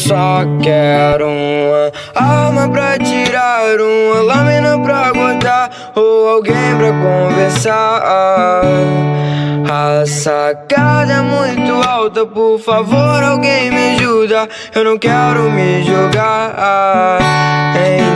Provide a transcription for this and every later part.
só quero uma arma pra tirar, uma lâmina pra cortar, ou alguém pra conversar. A sacada é muito alta, por favor alguém me ajuda, eu não quero me jogar.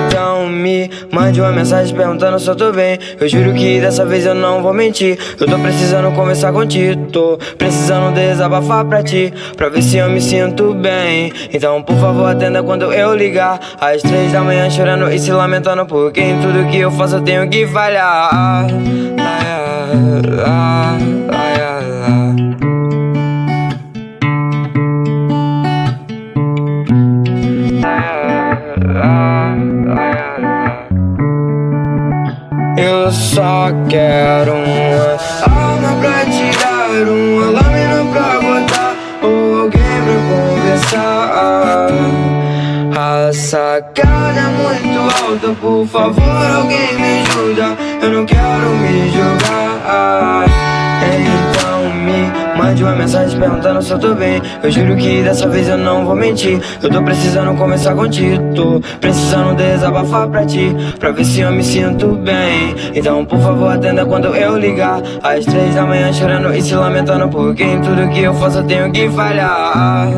Então me mande uma mensagem perguntando se eu tô bem. Eu juro que dessa vez eu não vou mentir. Eu tô precisando conversar contigo, tô precisando desabafar pra ti, pra ver se eu me sinto bem. Então por favor atenda quando eu ligar, às 3 da manhã chorando e se lamentando, porque em tudo que eu faço eu tenho que falhar. Eu só quero uma arma pra tirar, uma lâmina pra cortar, ou alguém pra conversar. A sacada é muito alta, por favor alguém me ajuda, eu não quero me jogar. Então me mande uma mensagem perguntando se eu tô bem. Eu juro que dessa vez eu não vou mentir. Eu tô precisando conversar contigo, tô precisando desabafar pra ti, pra ver se eu me sinto bem. Então por favor atenda quando eu ligar, às 3 da manhã chorando e se lamentando, porque em tudo que eu faço eu tenho que falhar.